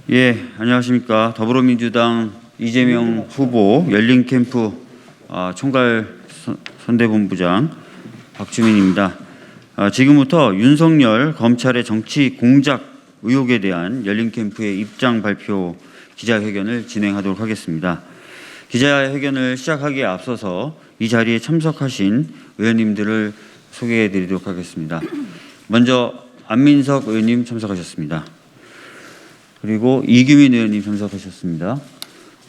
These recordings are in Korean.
예, 안녕하십니까. 더불어민주당 이재명 후보 열린 캠프 총괄 선대본부장 박주민입니다. 지금부터 윤석열 검찰의 정치 공작 의혹에 대한 열린 캠프의 입장 발표 기자회견을 진행하도록 하겠습니다. 기자회견을 시작하기에 앞서서 이 자리에 참석하신 의원님들을 소개해 드리도록 하겠습니다. 먼저 안민석 의원님 참석하셨습니다. 그리고 이규민 의원님 참석하셨습니다.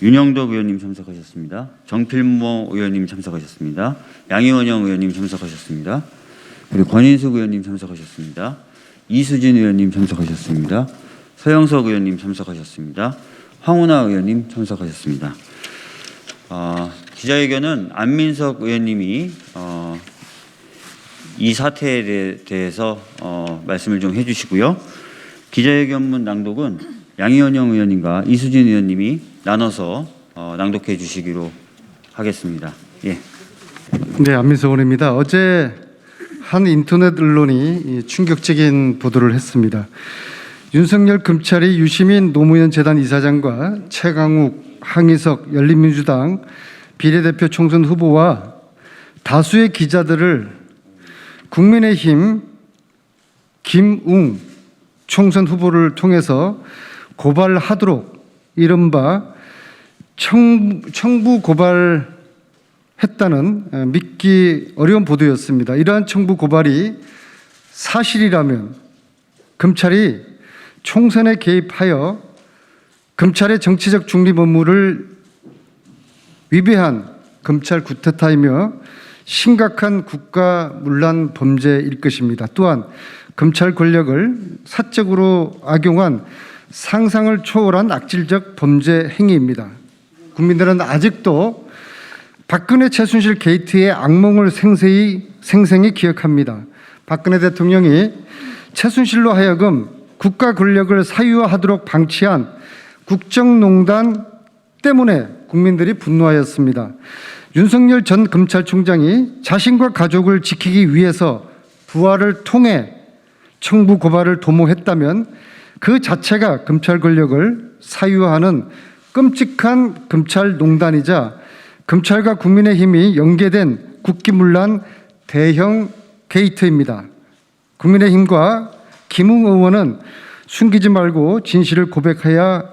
윤영덕 의원님 참석하셨습니다. 정필모 의원님 참석하셨습니다. 양희원영 의원님 참석하셨습니다. 그리고 권인숙 의원님 참석하셨습니다. 이수진 의원님 참석하셨습니다. 서영석 의원님 참석하셨습니다. 황운하 의원님 참석하셨습니다. 기자회견은 안민석 의원님이 이 사태에 대해서 말씀을 좀 해주시고요. 기자회견문 낭독은 양희원영 의원님과 이수진 의원님이 나눠서 낭독해 주시기로 하겠습니다. 예. 네, 안민석 의원입니다. 어제 한 인터넷 언론이 충격적인 보도를 했습니다. 윤석열 검찰이 유시민 노무현 재단 이사장과 최강욱, 항희석 열린민주당 비례대표 총선 후보와 다수의 기자들을 국민의힘 김웅 총선 후보를 통해서 고발하도록 이른바 청부 고발했다는 믿기 어려운 보도였습니다. 이러한 청부 고발이 사실이라면 검찰이 총선에 개입하여 검찰의 정치적 중립 업무를 위배한 검찰 쿠데타이며 심각한 국가문란 범죄일 것입니다. 또한 검찰 권력을 사적으로 악용한 상상을 초월한 악질적 범죄 행위입니다. 국민들은 아직도 박근혜 최순실 게이트의 악몽을 생생히 기억합니다. 박근혜 대통령이 최순실로 하여금 국가 권력을 사유화하도록 방치한 국정농단 때문에 국민들이 분노하였습니다. 윤석열 전 검찰총장이 자신과 가족을 지키기 위해서 부하를 통해 청부 고발을 도모했다면 그 자체가 검찰 권력을 사유화하는 끔찍한 검찰 농단이자 검찰과 국민의힘이 연계된 국기문란 대형 게이트입니다. 국민의힘과 김웅 의원은 숨기지 말고 진실을 고백해야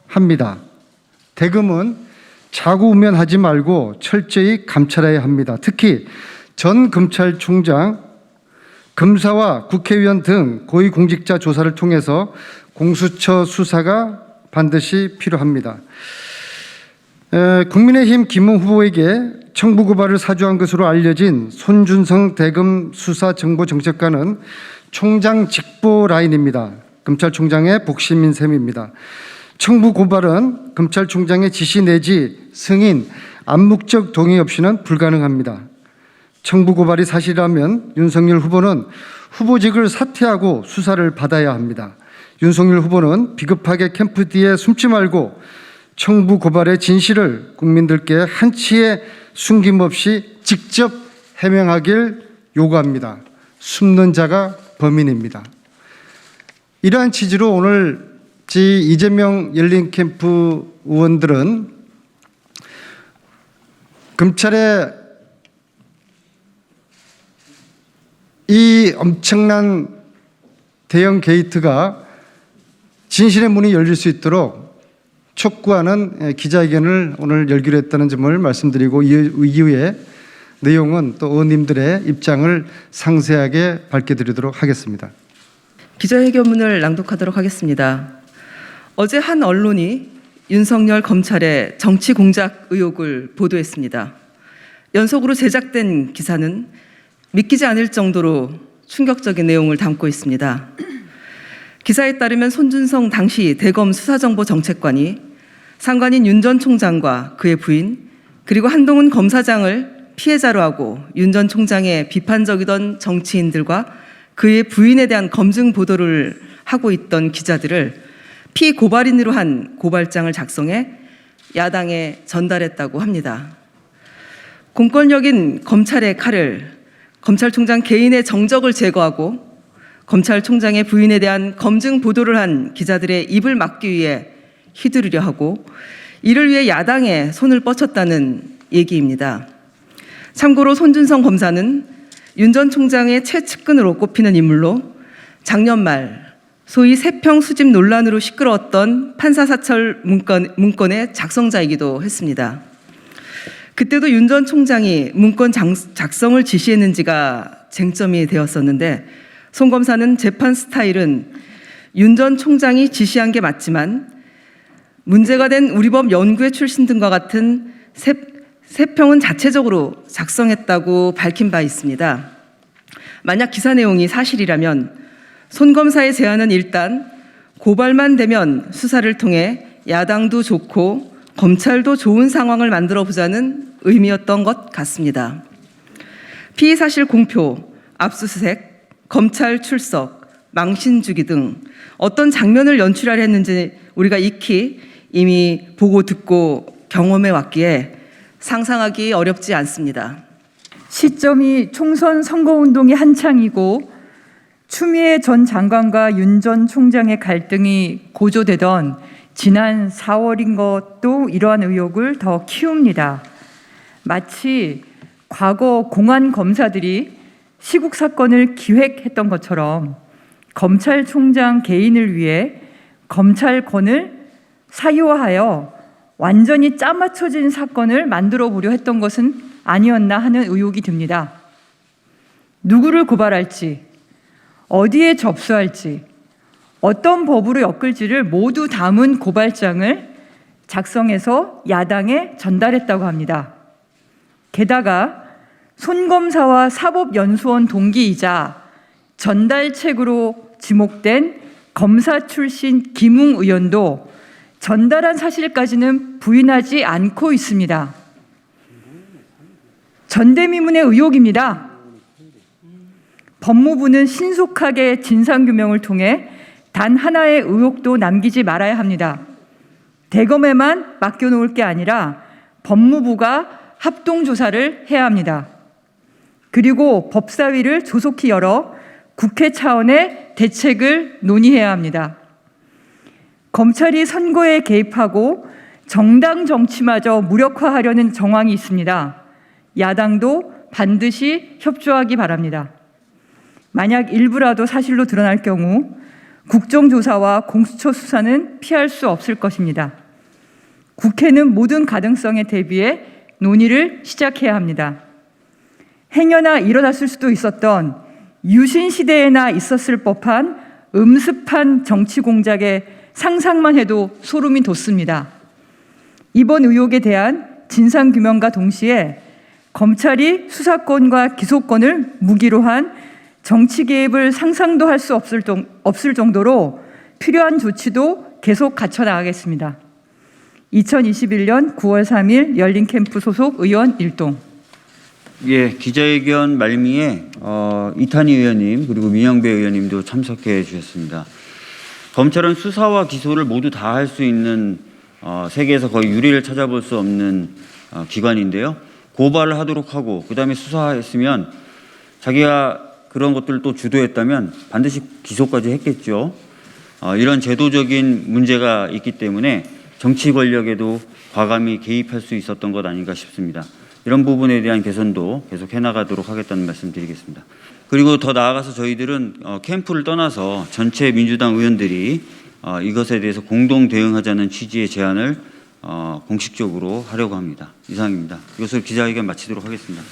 합니다. 대검은 자고우면하지 말고 철저히 감찰해야 합니다. 특히 전 검찰총장, 검사와 국회의원 등 고위공직자 조사를 통해서 공수처 수사가 반드시 필요합니다. 국민의힘 김웅 후보에게 청부 고발을 사주한 것으로 알려진 손준성 대검 수사정보정책관은 총장 직보 라인입니다. 검찰총장의 복심인 셈입니다. 청부 고발은 검찰총장의 지시 내지 승인, 암묵적 동의 없이는 불가능합니다. 청부 고발이 사실이라면 윤석열 후보는 후보직을 사퇴하고 수사를 받아야 합니다. 윤석열 후보는 비겁하게 캠프 뒤에 숨지 말고 청부 고발의 진실을 국민들께 한치의 숨김없이 직접 해명하길 요구합니다. 숨는 자가 범인입니다. 이러한 취지로 오늘 이재명 열린캠프 의원들은 검찰의 이 엄청난 대형 게이트가 진실의 문이 열릴 수 있도록 촉구하는 기자회견을 오늘 열기로 했다는 점을 말씀드리고 이후에 내용은 또 의원님들의 입장을 상세하게 밝혀드리도록 하겠습니다. 기자회견문을 낭독하도록 하겠습니다. 어제 한 언론이 윤석열 검찰의 정치 공작 의혹을 보도했습니다. 연속으로 제작된 기사는 믿기지 않을 정도로 충격적인 내용을 담고 있습니다. 기사에 따르면 손준성 당시 대검 수사정보정책관이 상관인 윤 전 총장과 그의 부인 그리고 한동훈 검사장을 피해자로 하고 윤 전 총장의 비판적이던 정치인들과 그의 부인에 대한 검증 보도를 하고 있던 기자들을 피고발인으로 한 고발장을 작성해 야당에 전달했다고 합니다. 공권력인 검찰의 칼을 검찰총장 개인의 정적을 제거하고 검찰총장의 부인에 대한 검증 보도를 한 기자들의 입을 막기 위해 휘두르려 하고 이를 위해 야당에 손을 뻗쳤다는 얘기입니다. 참고로 손준성 검사는 윤 전 총장의 최측근으로 꼽히는 인물로 작년 말 소위 세평 수집 논란으로 시끄러웠던 판사사찰 문건의 작성자이기도 했습니다. 그때도 윤 전 총장이 문건 작성을 지시했는지가 쟁점이 되었었는데 송 검사는 재판 스타일은 윤 전 총장이 지시한 게 맞지만 문제가 된 우리법 연구회 출신 등과 같은 세평은 자체적으로 작성했다고 밝힌 바 있습니다. 만약 기사 내용이 사실이라면 손 검사의 제안은 일단 고발만 되면 수사를 통해 야당도 좋고 검찰도 좋은 상황을 만들어 보자는 의미였던 것 같습니다. 피의 사실 공표, 압수수색, 검찰 출석, 망신 주기 등 어떤 장면을 연출하려 했는지 우리가 익히 이미 보고 듣고 경험해 왔기에 상상하기 어렵지 않습니다. 시점이 총선 선거운동이 한창이고 추미애 전 장관과 윤 전 총장의 갈등이 고조되던 지난 4월인 것도 이러한 의혹을 더 키웁니다. 마치 과거 공안 검사들이 시국 사건을 기획했던 것처럼 검찰총장 개인을 위해 검찰권을 사유화하여 완전히 짜맞춰진 사건을 만들어 보려 했던 것은 아니었나 하는 의혹이 듭니다. 누구를 고발할지, 어디에 접수할지, 어떤 법으로 엮을지를 모두 담은 고발장을 작성해서 야당에 전달했다고 합니다. 게다가 손 검사와 사법연수원 동기이자 전달책으로 지목된 검사 출신 김웅 의원도 전달한 사실까지는 부인하지 않고 있습니다. 전대미문의 의혹입니다. 법무부는 신속하게 진상규명을 통해 단 하나의 의혹도 남기지 말아야 합니다. 대검에만 맡겨놓을 게 아니라 법무부가 합동조사를 해야 합니다. 그리고 법사위를 조속히 열어 국회 차원의 대책을 논의해야 합니다. 검찰이 선거에 개입하고 정당 정치마저 무력화하려는 정황이 있습니다. 야당도 반드시 협조하기 바랍니다. 만약 일부라도 사실로 드러날 경우 국정조사와 공수처 수사는 피할 수 없을 것입니다. 국회는 모든 가능성에 대비해 논의를 시작해야 합니다. 행여나 일어났을 수도 있었던 유신 시대에나 있었을 법한 음습한 정치 공작에 상상만 해도 소름이 돋습니다. 이번 의혹에 대한 진상규명과 동시에 검찰이 수사권과 기소권을 무기로 한 정치 개입을 상상도 할 수 없을 정도로 필요한 조치도 계속 갖춰나가겠습니다. 2021년 9월 3일 열린캠프 소속 의원 일동. 예, 기자회견 말미에 이탄희 의원님 그리고 민영배 의원님도 참석해 주셨습니다. 검찰은 수사와 기소를 모두 다 할 수 있는 세계에서 거의 유례를 찾아볼 수 없는 기관인데요. 고발을 하도록 하고 그다음에 수사했으면 자기가 그런 것들을 또 주도했다면 반드시 기소까지 했겠죠. 이런 제도적인 문제가 있기 때문에 정치 권력에도 과감히 개입할 수 있었던 것 아닌가 싶습니다. 이런 부분에 대한 개선도 계속 해나가도록 하겠다는 말씀 드리겠습니다. 그리고 더 나아가서 저희들은 캠프를 떠나서 전체 민주당 의원들이 이것에 대해서 공동 대응하자는 취지의 제안을 공식적으로 하려고 합니다. 이상입니다. 이것을 기자회견 마치도록 하겠습니다.